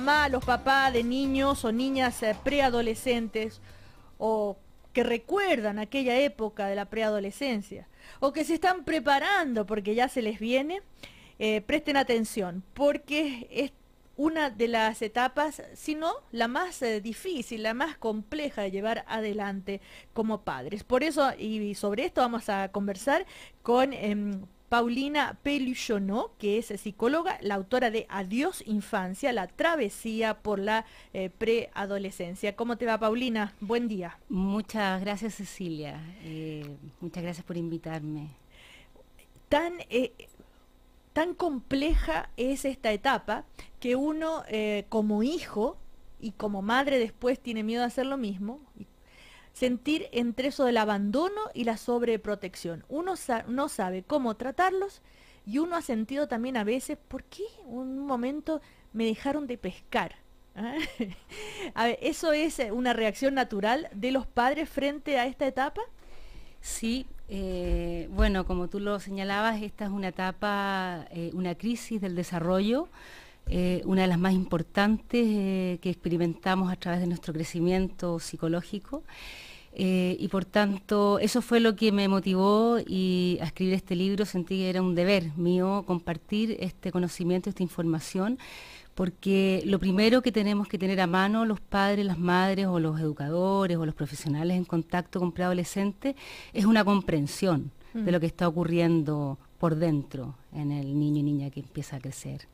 mamás, los papás de niños o niñas preadolescentes o que recuerdan aquella época de la preadolescencia o que se están preparando porque ya se les viene, presten atención porque es una de las etapas, si no la más difícil, la más compleja de llevar adelante como padres. Por eso y sobre esto vamos a conversar con Paulina Peluchonneau, que es psicóloga, la autora de Adiós Infancia, la travesía por la preadolescencia. ¿Cómo te va, Paulina? Buen día. Muchas gracias, Cecilia. Muchas gracias por invitarme. Tan compleja es esta etapa que uno como hijo y como madre después tiene miedo de hacer lo mismo, sentir entre eso del abandono y la sobreprotección. Uno no sabe cómo tratarlos y uno ha sentido también a veces, ¿por qué un momento me dejaron de pescar? ¿Ah? A ver, ¿eso es una reacción natural de los padres frente a esta etapa? Sí, bueno, como tú lo señalabas, esta es una etapa, una crisis del desarrollo, una de las más importantes que experimentamos a través de nuestro crecimiento psicológico. Y por tanto, eso fue lo que me motivó a escribir este libro. Sentí que era un deber mío compartir este conocimiento, esta información, porque lo primero que tenemos que tener a mano los padres, las madres o los educadores o los profesionales en contacto con preadolescentes es una comprensión de lo que está ocurriendo por dentro en el niño y niña que empieza a crecer.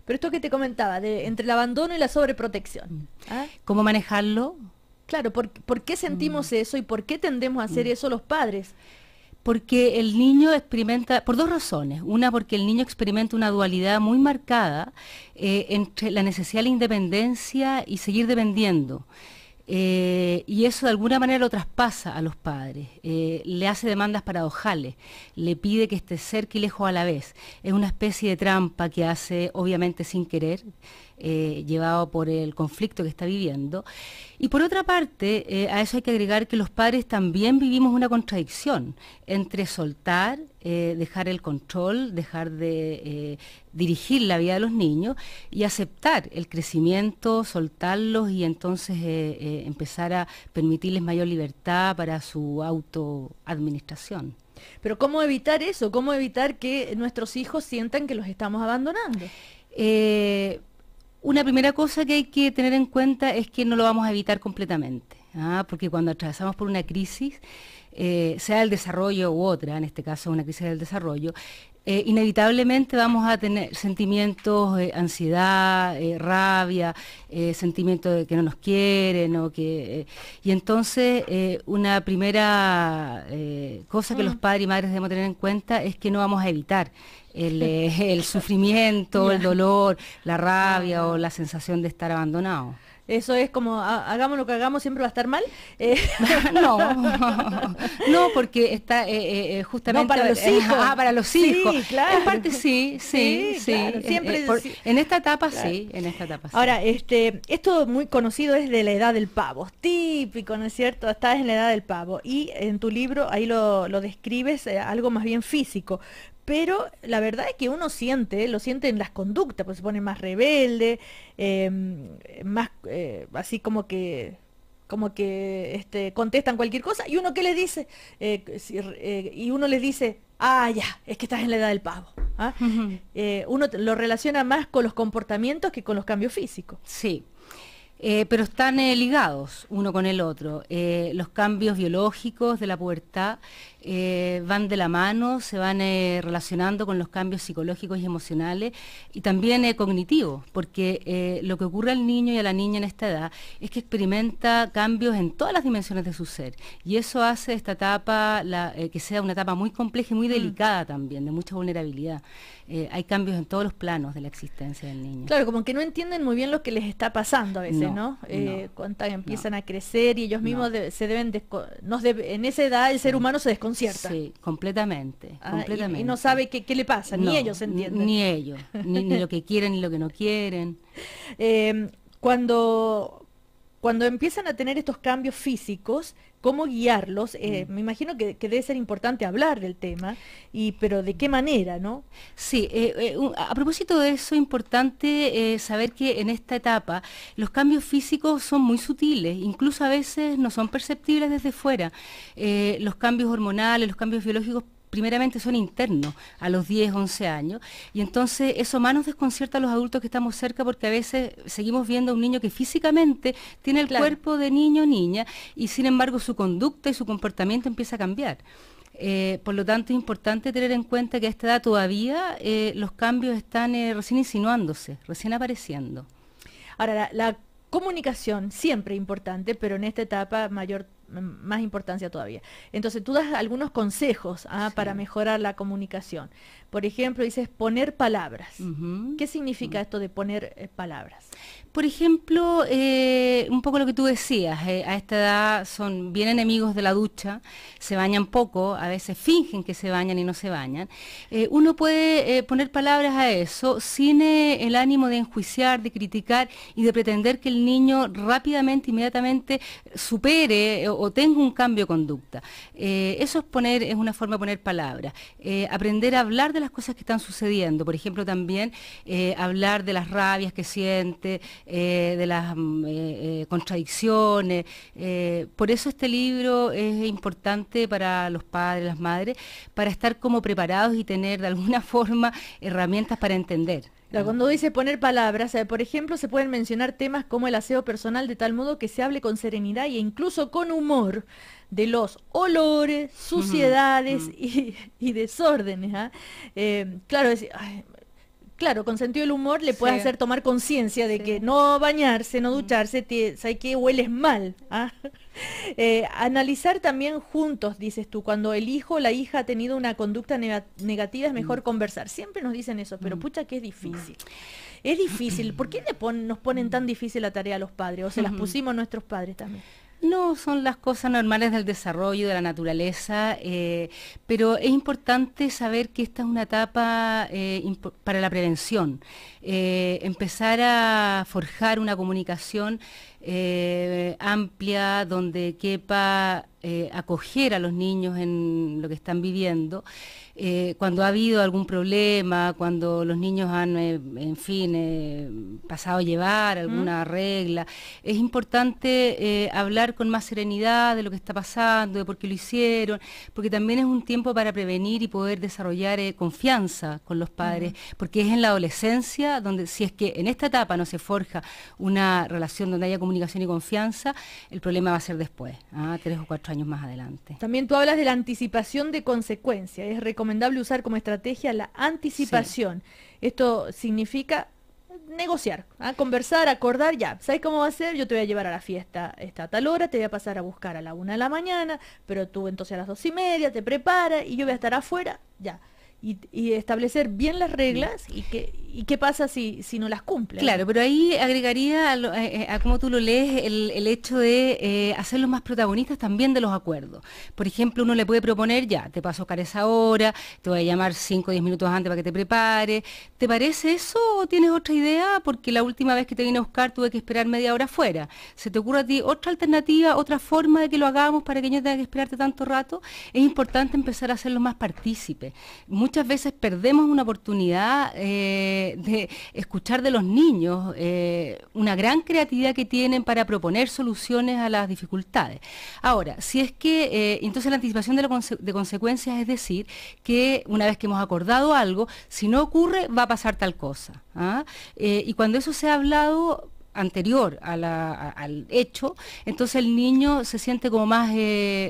Pero esto que te comentaba, entre el abandono y la sobreprotección. ¿Ah? ¿Cómo manejarlo? Claro, ¿por qué sentimos eso y por qué tendemos a hacer eso los padres? Porque el niño experimenta, por dos razones. Una, porque el niño experimenta una dualidad muy marcada entre la necesidad de la independencia y seguir dependiendo. Y eso de alguna manera lo traspasa a los padres, le hace demandas paradojales, le pide que esté cerca y lejos a la vez. Es una especie de trampa que hace, obviamente sin querer, llevado por el conflicto que está viviendo. Y por otra parte, a eso hay que agregar que los padres también vivimos una contradicción entre soltar, dejar el control, dejar de dirigir la vida de los niños y aceptar el crecimiento, soltarlos y entonces empezar a permitirles mayor libertad para su autoadministración. Pero ¿cómo evitar eso? ¿Cómo evitar que nuestros hijos sientan que los estamos abandonando? Una primera cosa que hay que tener en cuenta es que no lo vamos a evitar completamente, porque cuando atravesamos por una crisis, sea el desarrollo u otra, en este caso una crisis del desarrollo, inevitablemente vamos a tener sentimientos, ansiedad, rabia, sentimientos de que no nos quieren, y entonces una primera cosa que los padres y madres debemos tener en cuenta es que no vamos a evitar el sufrimiento, el dolor, la rabia o la sensación de estar abandonado. Eso es como, hagamos lo que hagamos, siempre va a estar mal. No, porque está justamente... No, para los hijos. Para los hijos. Sí, claro. En parte sí. Claro. Siempre, en esta etapa claro. sí, en esta etapa sí. Ahora, esto muy conocido es de la edad del pavo, típico, ¿no es cierto? Estás en la edad del pavo y en tu libro ahí lo describes algo más bien físico. Pero la verdad es que uno lo siente en las conductas, pues se pone más rebelde, más así como que contestan cualquier cosa, y uno ¿qué le dice? Y uno les dice, ya, es que estás en la edad del pavo. ¿Ah? Uno lo relaciona más con los comportamientos que con los cambios físicos. Sí. Pero están ligados uno con el otro. Los cambios biológicos de la pubertad van de la mano, se van relacionando con los cambios psicológicos y emocionales y también cognitivos, porque lo que ocurre al niño y a la niña en esta edad es que experimenta cambios en todas las dimensiones de su ser y eso hace esta etapa que sea una etapa muy compleja y muy delicada también, de mucha vulnerabilidad. Hay cambios en todos los planos de la existencia del niño. Claro, como que no entienden muy bien lo que les está pasando a veces, ¿no? Cuando empiezan a crecer y ellos mismos se deben, en esa edad el ser humano se desconcierta. Sí, completamente. Y no sabe qué le pasa, ni ellos entienden. Ni ellos, ni lo que quieren ni lo que no quieren. Cuando cuando empiezan a tener estos cambios físicos, ¿cómo guiarlos? Me imagino que debe ser importante hablar del tema, pero ¿de qué manera, no? Sí, a propósito de eso, importante saber que en esta etapa los cambios físicos son muy sutiles, incluso a veces no son perceptibles desde fuera. Los cambios hormonales, los cambios biológicos primeramente son internos a los 10, 11 años, y entonces eso más nos desconcierta a los adultos que estamos cerca, porque a veces seguimos viendo a un niño que físicamente tiene el cuerpo de niño o niña, y sin embargo su conducta y su comportamiento empieza a cambiar. Por lo tanto, es importante tener en cuenta que a esta edad todavía los cambios están recién insinuándose, recién apareciendo. Ahora, la comunicación siempre importante, pero en esta etapa más importancia todavía. Entonces, tú das algunos consejos para mejorar la comunicación. Por ejemplo, dices poner palabras. ¿Qué significa esto de poner palabras? Por ejemplo, un poco lo que tú decías, a esta edad son bien enemigos de la ducha, se bañan poco, a veces fingen que se bañan y no se bañan. Uno puede poner palabras a eso sin el ánimo de enjuiciar, de criticar y de pretender que el niño rápidamente, inmediatamente supere o tenga un cambio de conducta. Eso es una forma de poner palabras. Aprender a hablar de las cosas que están sucediendo, por ejemplo, también hablar de las rabias que siente, de las contradicciones. Por eso este libro es importante para los padres, las madres, para estar como preparados y tener de alguna forma herramientas para entender. Cuando dice poner palabras, por ejemplo, se pueden mencionar temas como el aseo personal, de tal modo que se hable con serenidad e incluso con humor de los olores, suciedades y desórdenes. Claro, con sentido del humor le puede hacer tomar conciencia de que no bañarse, no ducharse, ¿sabes qué? Hueles mal. Analizar también juntos, dices tú, cuando el hijo o la hija ha tenido una conducta negativa es mejor conversar. Siempre nos dicen eso, pero pucha que es difícil. Es difícil. ¿Por qué nos ponen tan difícil la tarea a los padres? ¿O se las pusimos a nuestros padres también? No, son las cosas normales del desarrollo, de la naturaleza, pero es importante saber que esta es una etapa para la prevención. Empezar a forjar una comunicación amplia, donde quepa acoger a los niños en lo que están viviendo. Cuando ha habido algún problema, cuando los niños han, pasado a llevar alguna regla, es importante hablar con más serenidad de lo que está pasando, de por qué lo hicieron, porque también es un tiempo para prevenir y poder desarrollar confianza con los padres, porque es en la adolescencia donde, si es que en esta etapa no se forja una relación donde haya comunicación y confianza, el problema va a ser después, 3 o 4 años más adelante. También tú hablas de la anticipación de consecuencias. Es recomendable usar como estrategia la anticipación. Sí. Esto significa negociar, conversar, acordar, ya, ¿sabes cómo va a ser? Yo te voy a llevar a la fiesta a tal hora, te voy a pasar a buscar a la 1 de la mañana, pero tú entonces a las 2:30 te preparas y yo voy a estar afuera, ya. Y establecer bien las reglas y qué pasa si no las cumple. Claro, pero ahí agregaría a cómo tú lo lees el hecho de hacerlos más protagonistas también de los acuerdos. Por ejemplo, uno le puede proponer, ya, te paso a buscar esa hora, te voy a llamar 5 o 10 minutos antes para que te prepares. ¿Te parece eso o tienes otra idea? Porque la última vez que te vine a buscar tuve que esperar media hora afuera. ¿Se te ocurre a ti otra alternativa, otra forma de que lo hagamos para que yo tenga que esperarte tanto rato? Es importante empezar a hacerlos más partícipes. Muchas veces perdemos una oportunidad de escuchar de los niños una gran creatividad que tienen para proponer soluciones a las dificultades. Ahora, si es que, entonces la anticipación de consecuencias es decir, que una vez que hemos acordado algo, si no ocurre, va a pasar tal cosa. Y cuando eso se ha hablado anterior al hecho, entonces el niño se siente como más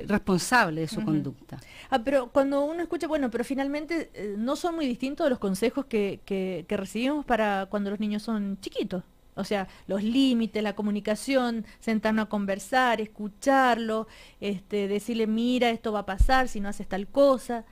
responsable de su conducta. Pero cuando uno escucha, bueno, pero finalmente no son muy distintos de los consejos que recibimos para cuando los niños son chiquitos. O sea, los límites, la comunicación, sentarnos a conversar, escucharlo, decirle, mira, esto va a pasar si no haces tal cosa.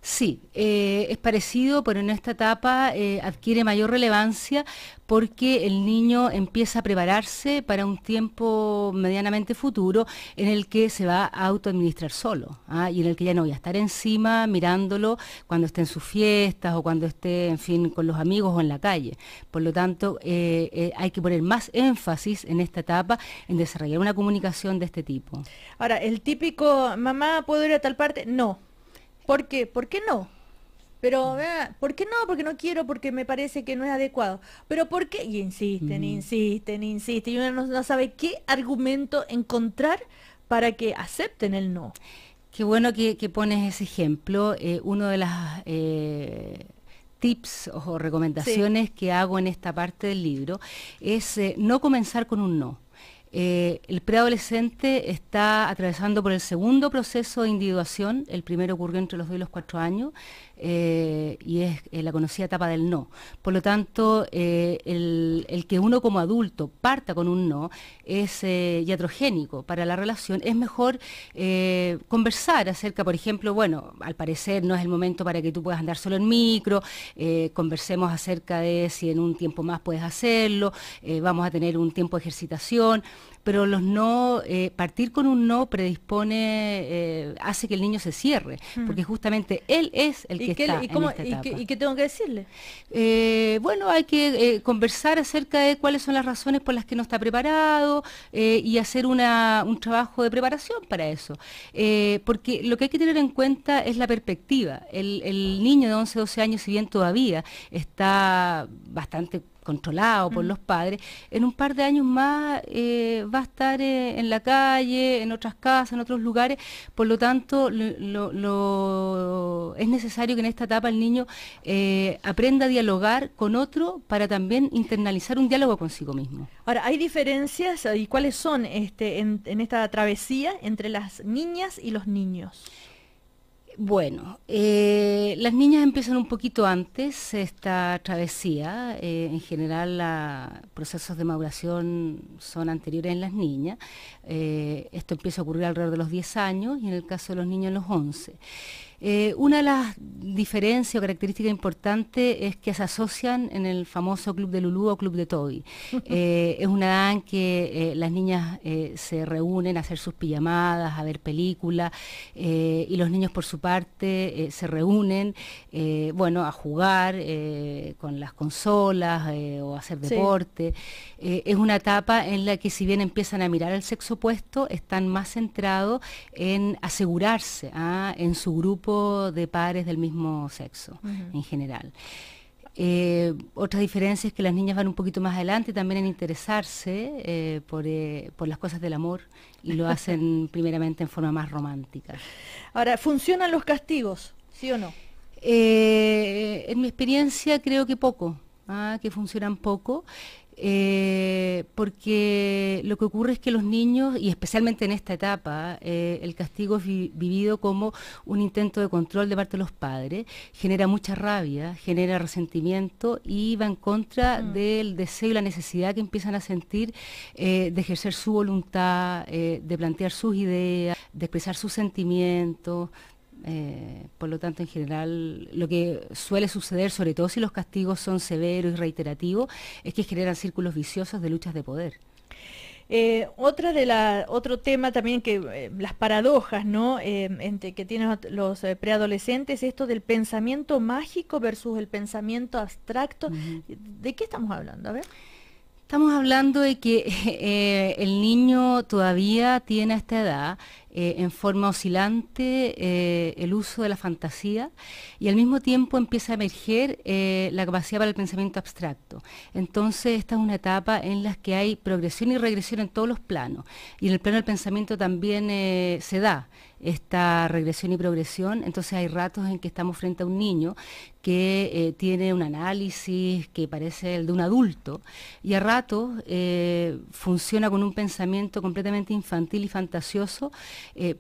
Sí, es parecido, pero en esta etapa adquiere mayor relevancia porque el niño empieza a prepararse para un tiempo medianamente futuro en el que se va a autoadministrar solo, ¿ah? Y en el que ya no voy a estar encima mirándolo cuando esté en sus fiestas o cuando esté, en fin, con los amigos o en la calle. Por lo tanto, hay que poner más énfasis en esta etapa en desarrollar una comunicación de este tipo. Ahora, el típico, mamá, ¿puedo ir a tal parte? No. ¿Por qué? ¿Por qué no? Pero, ¿por qué no? Porque no quiero, porque me parece que no es adecuado. Pero ¿por qué? Y insisten, insisten, insisten. Y uno no sabe qué argumento encontrar para que acepten el no. Qué bueno que pones ese ejemplo. Uno de las tips o recomendaciones que hago en esta parte del libro es no comenzar con un no. El preadolescente está atravesando por el segundo proceso de individuación. El primero ocurrió entre los 2 y los 4 años y es la conocida etapa del no. Por lo tanto, el que uno como adulto parta con un no es iatrogénico para la relación. Es mejor conversar acerca, por ejemplo, bueno, al parecer no es el momento para que tú puedas andar solo en micro, conversemos acerca de si en un tiempo más puedes hacerlo, vamos a tener un tiempo de ejercitación. Pero los no, partir con un no predispone, hace que el niño se cierre, porque justamente él es el que está en esta etapa. ¿Y qué tengo que decirle? Bueno, hay que conversar acerca de cuáles son las razones por las que no está preparado y hacer un trabajo de preparación para eso. Porque lo que hay que tener en cuenta es la perspectiva. El niño de 11, 12 años, si bien todavía está bastante controlado por los padres, en un par de años más va a estar en la calle, en otras casas, en otros lugares. Por lo tanto, es necesario que en esta etapa el niño aprenda a dialogar con otro para también internalizar un diálogo consigo mismo. Ahora, ¿hay diferencias y cuáles son en esta travesía entre las niñas y los niños? Bueno, las niñas empiezan un poquito antes esta travesía. En general, los procesos de maduración son anteriores en las niñas. Esto empieza a ocurrir alrededor de los 10 años y en el caso de los niños en los 11. Una de las diferencias o características importantes es que se asocian en el famoso Club de Lulú o Club de Toby. Es una edad en que las niñas se reúnen a hacer sus pijamadas, a ver películas, y los niños por su parte se reúnen, bueno, a jugar con las consolas o a hacer deporte. Es una etapa en la que, si bien empiezan a mirar al sexo opuesto, están más centrados en asegurarse en su grupo de pares del mismo sexo en general. Otra diferencia es que las niñas van un poquito más adelante también en interesarse por las cosas del amor y lo hacen primeramente en forma más romántica. Ahora, ¿funcionan los castigos, sí o no? En mi experiencia creo que poco, que funcionan poco. Porque lo que ocurre es que los niños, y especialmente en esta etapa, el castigo es vivido como un intento de control de parte de los padres, genera mucha rabia, genera resentimiento y va en contra del deseo y la necesidad que empiezan a sentir de ejercer su voluntad, de plantear sus ideas, de expresar sus sentimientos. Por lo tanto, en general, lo que suele suceder, sobre todo si los castigos son severos y reiterativos, es que generan círculos viciosos de luchas de poder. Otro tema también que las paradojas, ¿no? Que tienen los preadolescentes, esto del pensamiento mágico versus el pensamiento abstracto. ¿De qué estamos hablando? A ver. Estamos hablando de que el niño todavía tiene a esta edad en forma oscilante el uso de la fantasía y al mismo tiempo empieza a emerger la capacidad para el pensamiento abstracto. Entonces esta es una etapa en la que hay progresión y regresión en todos los planos y en el plano del pensamiento también se da esta regresión y progresión. Entonces hay ratos en que estamos frente a un niño que tiene un análisis que parece el de un adulto y a ratos funciona con un pensamiento completamente infantil y fantasioso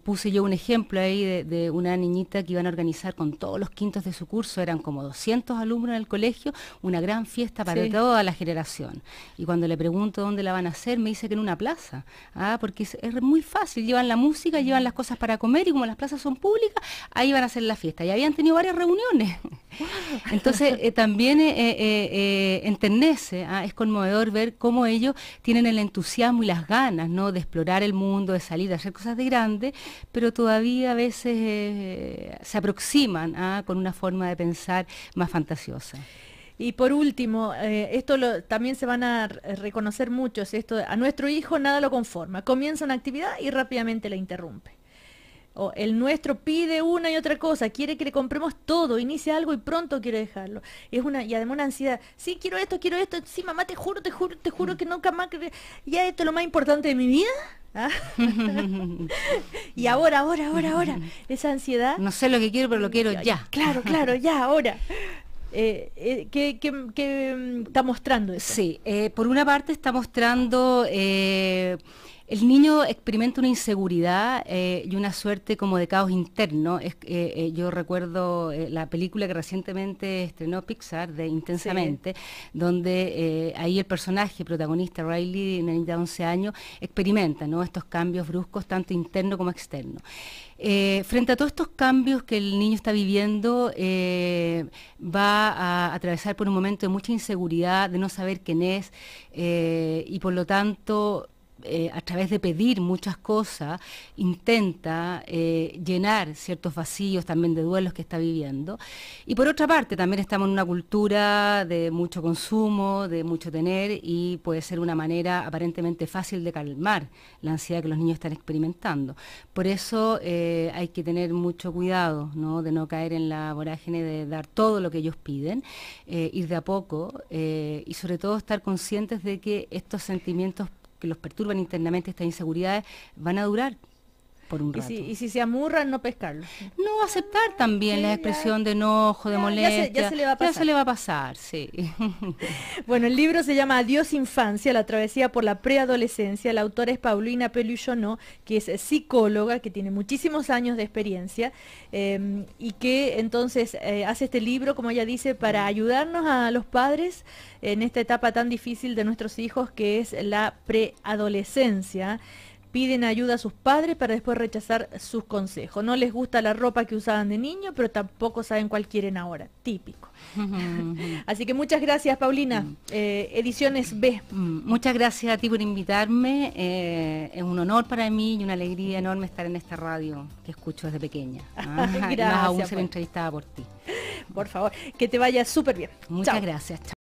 Puse yo un ejemplo ahí de una niñita que iban a organizar con todos los quintos de su curso, eran como 200 alumnos en el colegio, una gran fiesta para toda la generación. Y cuando le pregunto dónde la van a hacer, me dice que en una plaza, porque es muy fácil, llevan la música, llevan las cosas para comer, y como las plazas son públicas, ahí van a hacer la fiesta. Y habían tenido varias reuniones. Entonces también enternece, es conmovedor ver cómo ellos tienen el entusiasmo y las ganas, ¿no?, de explorar el mundo, de salir, de hacer cosas de grande, pero todavía a veces se aproximan con una forma de pensar más fantasiosa. Y por último, también se van a reconocer muchos, a nuestro hijo nada lo conforma, comienza una actividad y rápidamente la interrumpe. O el nuestro pide una y otra cosa, quiere que le compremos todo, inicia algo y pronto quiere dejarlo. Y además una ansiedad, sí, quiero esto, sí, mamá, te juro que nunca más, ya esto es lo más importante de mi vida. Y ahora, esa ansiedad. No sé lo que quiero, pero lo quiero ya. Claro, ya, ahora. ¿Qué está mostrando eso? Sí, por una parte está mostrando... el niño experimenta una inseguridad y una suerte como de caos interno. Yo recuerdo la película que recientemente estrenó Pixar, de Intensamente, donde ahí el personaje protagonista, Riley, nenita de 11 años, experimenta, ¿no?, estos cambios bruscos, tanto interno como externo. Frente a todos estos cambios que el niño está viviendo, va a atravesar por un momento de mucha inseguridad, de no saber quién es, y por lo tanto... a través de pedir muchas cosas, intenta llenar ciertos vacíos también de duelos que está viviendo. Y por otra parte, también estamos en una cultura de mucho consumo, de mucho tener, y puede ser una manera aparentemente fácil de calmar la ansiedad que los niños están experimentando. Por eso hay que tener mucho cuidado, ¿no?, de no caer en la vorágine de dar todo lo que ellos piden, ir de a poco, y sobre todo estar conscientes de que estos sentimientos que los perturban internamente, estas inseguridades, van a durar por un rato. Y si se amurran, no pescarlos. No, aceptar también la expresión de enojo, de molestia. Ya se le va a pasar. Ya se le va a pasar, sí. Bueno, el libro se llama Adiós Infancia, la travesía por la preadolescencia. La autora es Paulina Peluchonneau, que es psicóloga, que tiene muchísimos años de experiencia, y que entonces hace este libro, como ella dice, para ayudarnos a los padres en esta etapa tan difícil de nuestros hijos, que es la preadolescencia. Piden ayuda a sus padres para después rechazar sus consejos. No les gusta la ropa que usaban de niño, pero tampoco saben cuál quieren ahora. Típico. Así que muchas gracias, Paulina. Ediciones B. Muchas gracias a ti por invitarme. Es un honor para mí y una alegría enorme estar en esta radio que escucho desde pequeña. Gracias. Más aún ser entrevistada por ti. Por favor, que te vaya súper bien. Muchas gracias. Chao.